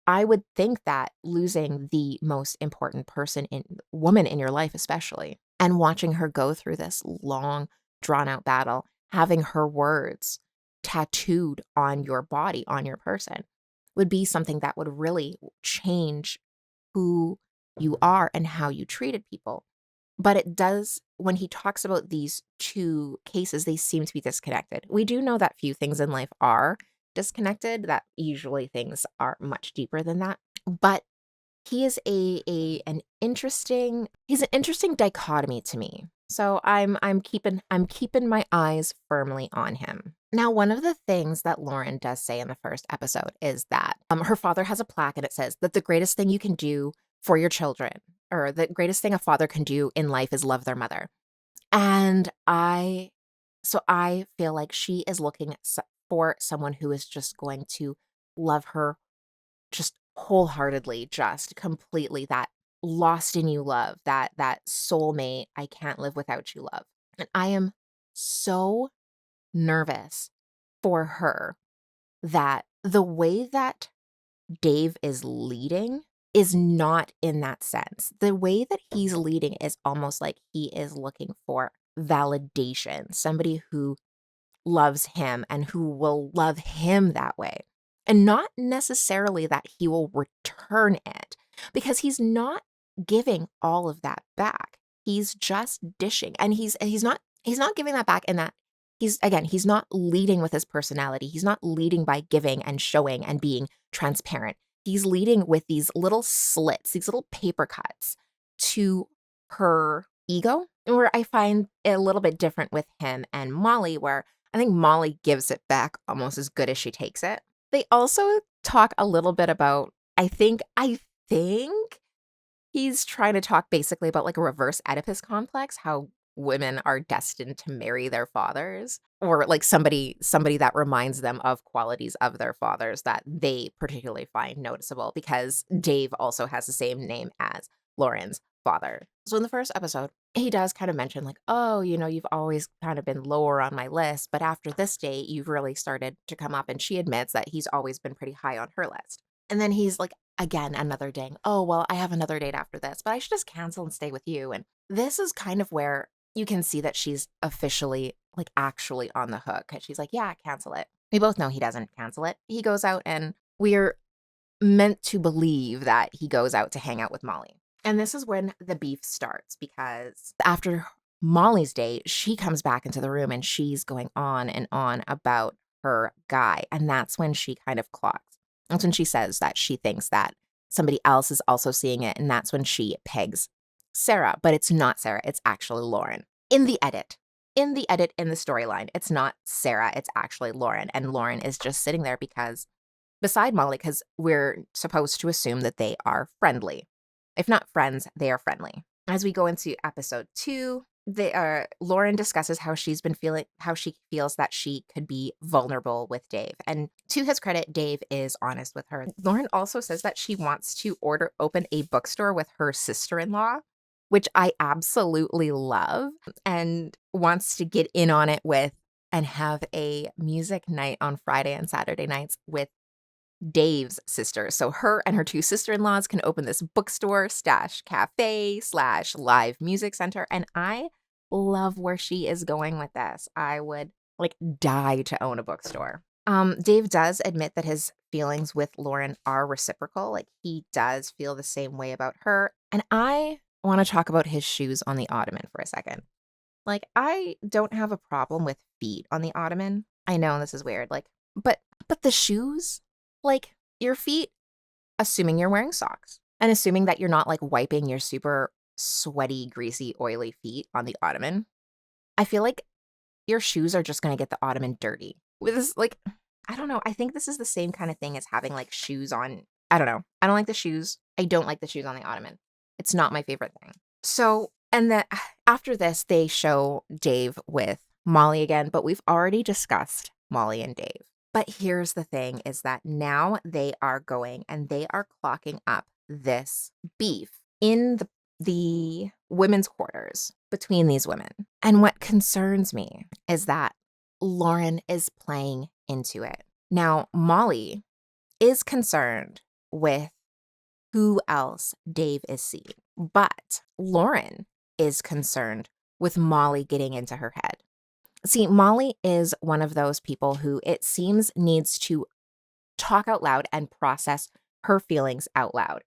I would think that losing the most important woman in your life, especially, and watching her go through this long, drawn out battle, having her words tattooed on your body, on your person, would be something that would really change who you are and how you treated people. But it does when he talks about these two cases, they seem to be disconnected. We do know that few things in life are disconnected, that usually things are much deeper than that. But he is he's an interesting dichotomy to me. So I'm keeping my eyes firmly on him. Now, one of the things that Lauren does say in the first episode is that her father has a plaque and it says that the greatest thing you can do for your children, or the greatest thing a father can do in life, is love their mother. And I feel like she is looking for someone who is just going to love her just wholeheartedly, just completely, that lost in you love, that soulmate, I can't live without you love. And I am so nervous for her that the way that Dave is leading is not in that sense. The way that he's leading is almost like he is looking for validation, somebody who loves him and who will love him that way. And not necessarily that he will return it, because he's not giving all of that back. He's just dishing. And he's not giving that back in that he's not leading with his personality. He's not leading by giving and showing and being transparent. He's leading with these little slits, these little paper cuts to her ego, where I find it a little bit different with him and Molly, where I think Molly gives it back almost as good as she takes it. They also talk a little bit about, I think he's trying to talk basically about like a reverse Oedipus complex, how women are destined to marry their fathers, or like somebody that reminds them of qualities of their fathers that they particularly find noticeable, because Dave also has the same name as Lauren's father. So in the first episode, he does kind of mention like, oh, you've always kind of been lower on my list, but after this date, you've really started to come up. And she admits that he's always been pretty high on her list. And then he's like, again, another ding. Oh, well, I have another date after this, but I should just cancel and stay with you. And this is kind of where you can see that she's officially, like, actually on the hook. And she's like, yeah, cancel it. We both know he doesn't cancel it. He goes out, and we're meant to believe that he goes out to hang out with Molly. And this is when the beef starts, because after Molly's date, she comes back into the room and she's going on and on about her guy. And that's when she kind of clocks. That's when she says that she thinks that somebody else is also seeing it. And that's when she pegs Sarah, but it's not Sarah. It's actually Lauren. In the edit, in the storyline, it's not Sarah. It's actually Lauren. And Lauren is just sitting there beside Molly, because we're supposed to assume that they are friendly. If not friends, they are friendly. As we go into episode 2, Lauren discusses how she feels that she could be vulnerable with Dave. And to his credit, Dave is honest with her. Lauren also says that she wants to open a bookstore with her sister-in-law, which I absolutely love, and wants to get in on it and have a music night on Friday and Saturday nights with Dave's sister. So her and her two sister-in-laws can open this bookstore / cafe / live music center. And I love where she is going with this. I would like die to own a bookstore. Dave does admit that his feelings with Lauren are reciprocal. Like, he does feel the same way about her. And I want to talk about his shoes on the ottoman for a second. Like, I don't have a problem with feet on the ottoman. I know this is weird. Like, but the shoes, like, your feet, assuming you're wearing socks and assuming that you're not like wiping your super sweaty, greasy, oily feet on the ottoman, I feel like your shoes are just going to get the ottoman dirty. With this, like, I don't know. I think this is the same kind of thing as having like shoes on. I don't know. I don't like the shoes. I don't like the shoes on the ottoman. It's not my favorite thing. So, and then after this, they show Dave with Molly again, but we've already discussed Molly and Dave. But here's the thing, is that now they are going and they are clocking up this beef in the women's quarters between these women. And what concerns me is that Lauren is playing into it. Now, Molly is concerned with who else Dave is seeing, but Lauren is concerned with Molly getting into her head. See, Molly is one of those people who, it seems, needs to talk out loud and process her feelings out loud.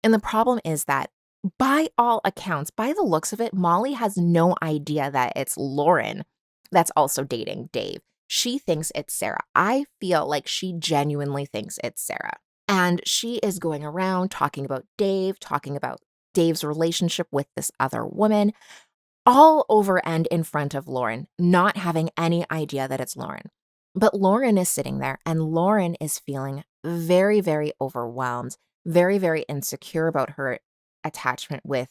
And the problem is that by all accounts, by the looks of it, Molly has no idea that it's Lauren that's also dating Dave. She thinks it's Sarah. I feel like she genuinely thinks it's Sarah. And she is going around talking about Dave, talking about Dave's relationship with this other woman, all over and in front of Lauren, not having any idea that it's Lauren. But Lauren is sitting there and Lauren is feeling very, very overwhelmed, very, very insecure about her attachment with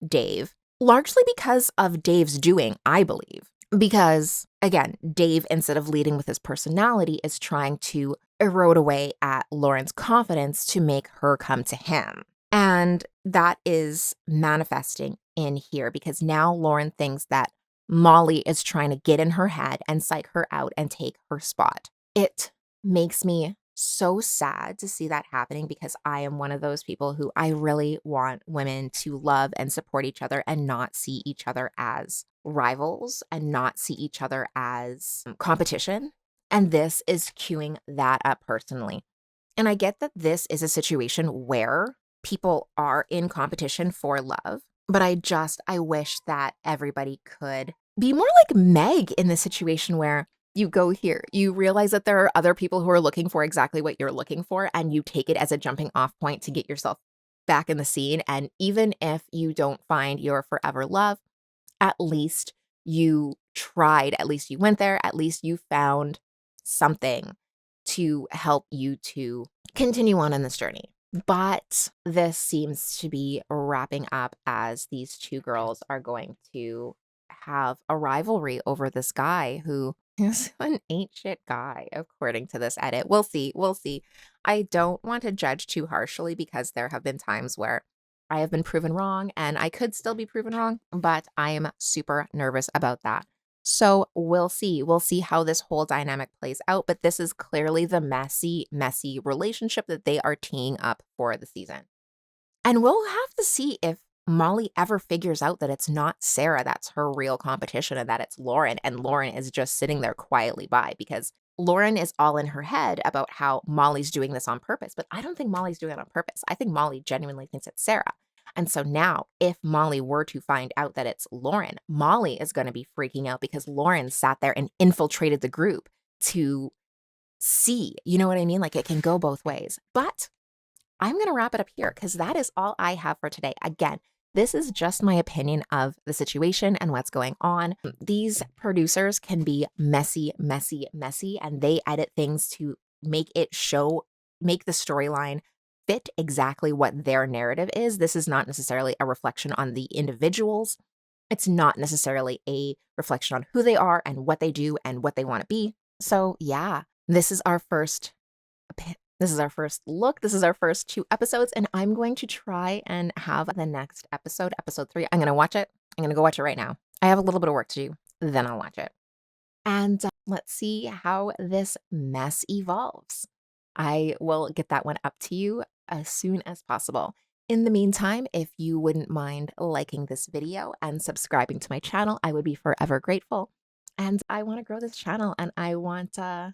Dave, largely because of Dave's doing, I believe. Because again, Dave, instead of leading with his personality, is trying to erode away at Lauren's confidence to make her come to him. And that is manifesting in here because now Lauren thinks that Molly is trying to get in her head and psych her out and take her spot. It makes me so sad to see that happening because I am one of those people who I really want women to love and support each other and not see each other as rivals and not see each other as competition. And this is queuing that up personally. And I get that this is a situation where people are in competition for love, but I wish that everybody could be more like Meg in the situation where you go here, you realize that there are other people who are looking for exactly what you're looking for, and you take it as a jumping off point to get yourself back in the scene. And even if you don't find your forever love, at least you tried, at least you went there, at least you found something to help you to continue on in this journey. But this seems to be wrapping up as these two girls are going to have a rivalry over this guy who is an ain't shit guy, according to this edit. We'll see. We'll see. I don't want to judge too harshly because there have been times where I have been proven wrong and I could still be proven wrong, but I am super nervous about that. So we'll see. We'll see how this whole dynamic plays out. But this is clearly the messy, messy relationship that they are teeing up for the season. And we'll have to see if Molly ever figures out that it's not Sarah that's her real competition and that it's Lauren. And Lauren is just sitting there quietly by because Lauren is all in her head about how Molly's doing this on purpose. But I don't think Molly's doing it on purpose. I think Molly genuinely thinks it's Sarah. And so now, if Molly were to find out that it's Lauren, Molly is going to be freaking out because Lauren sat there and infiltrated the group to see. You know what I mean? Like it can go both ways. But I'm going to wrap it up here because that is all I have for today. Again, this is just my opinion of the situation and what's going on. These producers can be messy, messy, messy, and they edit things to make it show, make the storyline fit exactly what their narrative is. This is not necessarily a reflection on the individuals. It's not necessarily a reflection on who they are and what they do and what they want to be. So yeah, this is our first look. This is our first 2 episodes, and I'm going to try and have the next episode, episode 3. I'm going to watch it. I'm going to go watch it right now. I have a little bit of work to do, then I'll watch it. And let's see how this mess evolves. I will get that one up to you as soon as possible. In the meantime, if you wouldn't mind liking this video and subscribing to my channel, I would be forever grateful. And I want to grow this channel and I want to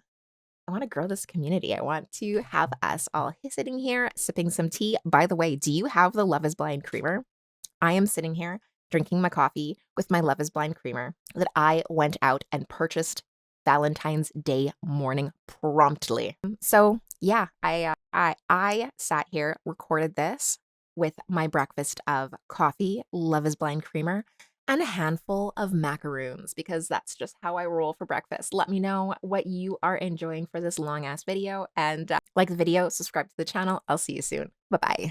grow this community. I want to have us all sitting here sipping some tea. By the way, do you have the Love is Blind creamer? I am sitting here drinking my coffee with my Love is Blind creamer that I went out and purchased Valentine's Day morning promptly. So yeah, I sat here, recorded this with my breakfast of coffee, Love is Blind creamer, and a handful of macaroons because that's just how I roll for breakfast. Let me know what you are enjoying for this long ass video and like the video, subscribe to the channel. I'll see you soon. Bye-bye.